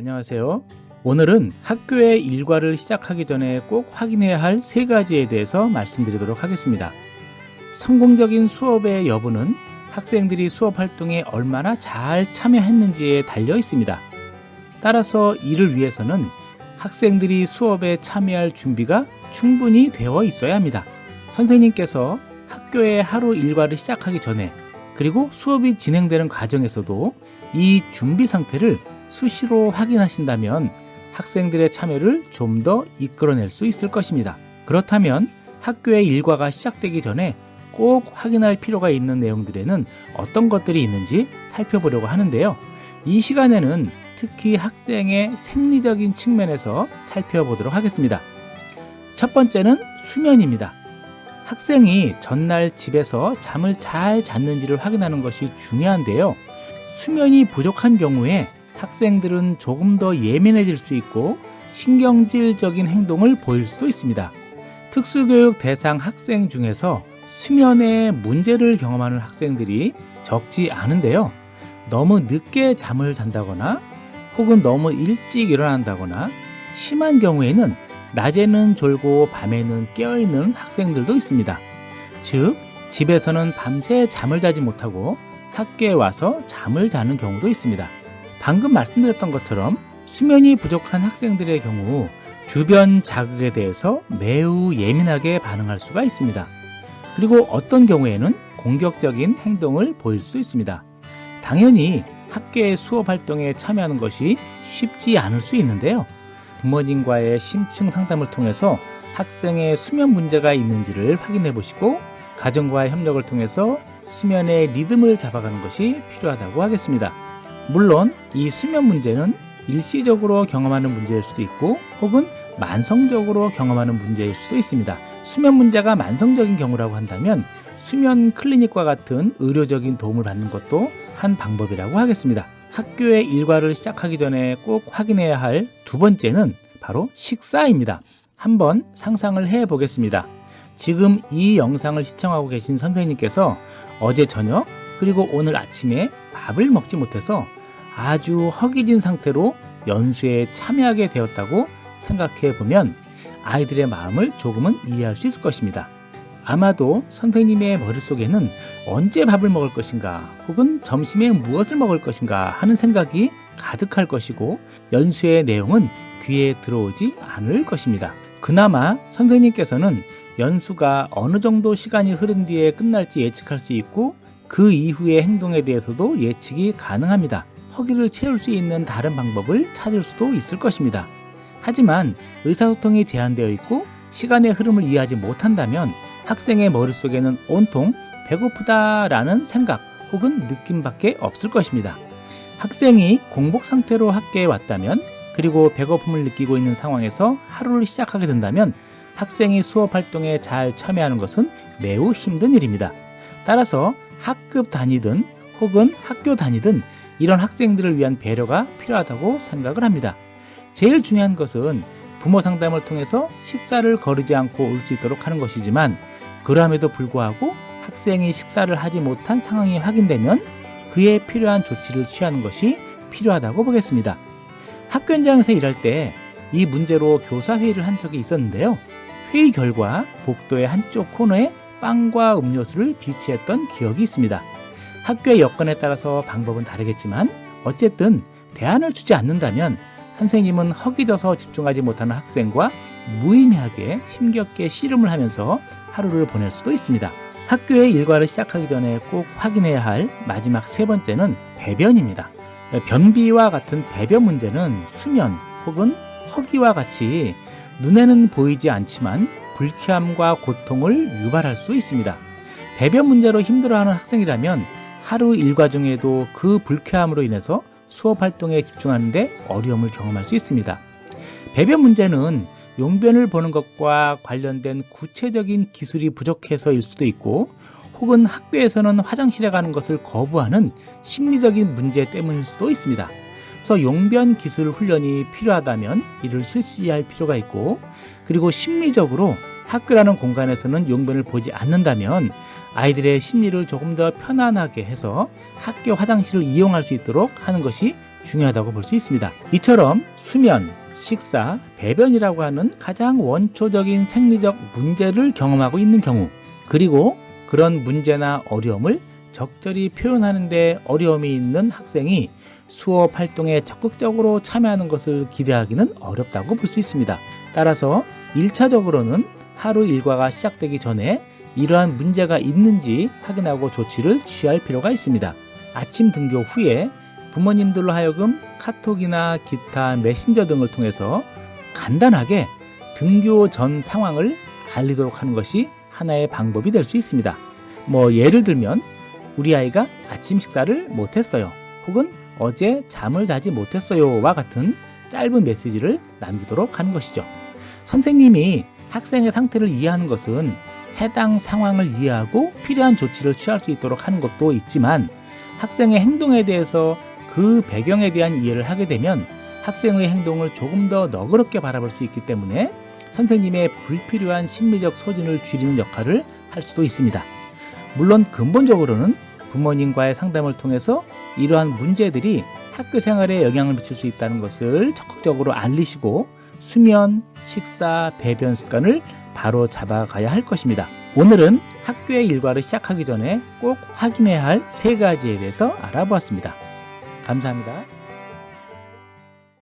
안녕하세요. 오늘은 학교의 일과를 시작하기 전에 꼭 확인해야 할 세 가지에 대해서 말씀드리도록 하겠습니다. 성공적인 수업의 여부는 학생들이 수업 활동에 얼마나 잘 참여했는지에 달려 있습니다. 따라서 이를 위해서는 학생들이 수업에 참여할 준비가 충분히 되어 있어야 합니다. 선생님께서 학교의 하루 일과를 시작하기 전에 그리고 수업이 진행되는 과정에서도 이 준비 상태를 수시로 확인하신다면 학생들의 참여를 좀 더 이끌어낼 수 있을 것입니다. 그렇다면 학교의 일과가 시작되기 전에 꼭 확인할 필요가 있는 내용들에는 어떤 것들이 있는지 살펴보려고 하는데요. 이 시간에는 특히 학생의 생리적인 측면에서 살펴보도록 하겠습니다. 첫 번째는 수면입니다. 학생이 전날 집에서 잠을 잘 잤는지를 확인하는 것이 중요한데요. 수면이 부족한 경우에 학생들은 조금 더 예민해질 수 있고 신경질적인 행동을 보일 수도 있습니다. 특수교육 대상 학생 중에서 수면에 문제를 경험하는 학생들이 적지 않은데요. 너무 늦게 잠을 잔다거나 혹은 너무 일찍 일어난다거나 심한 경우에는 낮에는 졸고 밤에는 깨어있는 학생들도 있습니다. 즉, 집에서는 밤새 잠을 자지 못하고 학교에 와서 잠을 자는 경우도 있습니다. 방금 말씀드렸던 것처럼 수면이 부족한 학생들의 경우 주변 자극에 대해서 매우 예민하게 반응할 수가 있습니다. 그리고 어떤 경우에는 공격적인 행동을 보일 수 있습니다. 당연히 학교의 수업 활동에 참여하는 것이 쉽지 않을 수 있는데요. 부모님과의 심층 상담을 통해서 학생의 수면 문제가 있는지를 확인해 보시고 가정과의 협력을 통해서 수면의 리듬을 잡아가는 것이 필요하다고 하겠습니다. 물론 이 수면 문제는 일시적으로 경험하는 문제일 수도 있고 혹은 만성적으로 경험하는 문제일 수도 있습니다. 수면 문제가 만성적인 경우라고 한다면 수면 클리닉과 같은 의료적인 도움을 받는 것도 한 방법이라고 하겠습니다. 학교의 일과를 시작하기 전에 꼭 확인해야 할 두 번째는 바로 식사입니다. 한번 상상을 해 보겠습니다. 지금 이 영상을 시청하고 계신 선생님께서 어제 저녁 그리고 오늘 아침에 밥을 먹지 못해서 아주 허기진 상태로 연수에 참여하게 되었다고 생각해 보면 아이들의 마음을 조금은 이해할 수 있을 것입니다. 아마도 선생님의 머릿속에는 언제 밥을 먹을 것인가 혹은 점심에 무엇을 먹을 것인가 하는 생각이 가득할 것이고 연수의 내용은 귀에 들어오지 않을 것입니다. 그나마 선생님께서는 연수가 어느 정도 시간이 흐른 뒤에 끝날지 예측할 수 있고 그 이후의 행동에 대해서도 예측이 가능합니다. 허기를 채울 수 있는 다른 방법을 찾을 수도 있을 것입니다. 하지만 의사소통이 제한되어 있고 시간의 흐름을 이해하지 못한다면 학생의 머릿속에는 온통 배고프다라는 생각 혹은 느낌밖에 없을 것입니다. 학생이 공복 상태로 학교에 왔다면 그리고 배고픔을 느끼고 있는 상황에서 하루를 시작하게 된다면 학생이 수업 활동에 잘 참여하는 것은 매우 힘든 일입니다. 따라서 학급 단위든 혹은 학교 단위든 이런 학생들을 위한 배려가 필요하다고 생각을 합니다. 제일 중요한 것은 부모 상담을 통해서 식사를 거르지 않고 올 수 있도록 하는 것이지만 그럼에도 불구하고 학생이 식사를 하지 못한 상황이 확인되면 그에 필요한 조치를 취하는 것이 필요하다고 보겠습니다. 학교 현장에서 일할 때 이 문제로 교사 회의를 한 적이 있었는데요. 회의 결과 복도의 한쪽 코너에 빵과 음료수를 비치했던 기억이 있습니다. 학교의 여건에 따라서 방법은 다르겠지만 어쨌든 대안을 주지 않는다면 선생님은 허기져서 집중하지 못하는 학생과 무의미하게 힘겹게 씨름을 하면서 하루를 보낼 수도 있습니다. 학교의 일과를 시작하기 전에 꼭 확인해야 할 마지막 세 번째는 배변입니다. 변비와 같은 배변 문제는 수면 혹은 허기와 같이 눈에는 보이지 않지만 불쾌함과 고통을 유발할 수 있습니다. 배변 문제로 힘들어하는 학생이라면 하루 일과 중에도 그 불쾌함으로 인해서 수업 활동에 집중하는데 어려움을 경험할 수 있습니다. 배변 문제는 용변을 보는 것과 관련된 구체적인 기술이 부족해서일 수도 있고 혹은 학교에서는 화장실에 가는 것을 거부하는 심리적인 문제 때문일 수도 있습니다. 그래서 용변 기술 훈련이 필요하다면 이를 실시할 필요가 있고 그리고 심리적으로 학교라는 공간에서는 용변을 보지 않는다면 아이들의 심리를 조금 더 편안하게 해서 학교 화장실을 이용할 수 있도록 하는 것이 중요하다고 볼 수 있습니다. 이처럼 수면, 식사, 배변이라고 하는 가장 원초적인 생리적 문제를 경험하고 있는 경우, 그리고 그런 문제나 어려움을 적절히 표현하는 데 어려움이 있는 학생이 수업 활동에 적극적으로 참여하는 것을 기대하기는 어렵다고 볼 수 있습니다. 따라서 1차적으로는 하루 일과가 시작되기 전에 이러한 문제가 있는지 확인하고 조치를 취할 필요가 있습니다. 아침 등교 후에 부모님들로 하여금 카톡이나 기타 메신저 등을 통해서 간단하게 등교 전 상황을 알리도록 하는 것이 하나의 방법이 될 수 있습니다. 예를 들면 우리 아이가 아침 식사를 못했어요, 혹은 어제 잠을 자지 못했어요와 같은 짧은 메시지를 남기도록 하는 것이죠. 선생님이 학생의 상태를 이해하는 것은 해당 상황을 이해하고 필요한 조치를 취할 수 있도록 하는 것도 있지만, 학생의 행동에 대해서 그 배경에 대한 이해를 하게 되면 학생의 행동을 조금 더 너그럽게 바라볼 수 있기 때문에 선생님의 불필요한 심리적 소진을 줄이는 역할을 할 수도 있습니다. 물론 근본적으로는 부모님과의 상담을 통해서 이러한 문제들이 학교 생활에 영향을 미칠 수 있다는 것을 적극적으로 알리시고 수면, 식사, 배변 습관을 바로 잡아가야 할 것입니다. 오늘은 학교의 일과를 시작하기 전에 꼭 확인해야 할 3가지에 대해서 알아보았습니다. 감사합니다.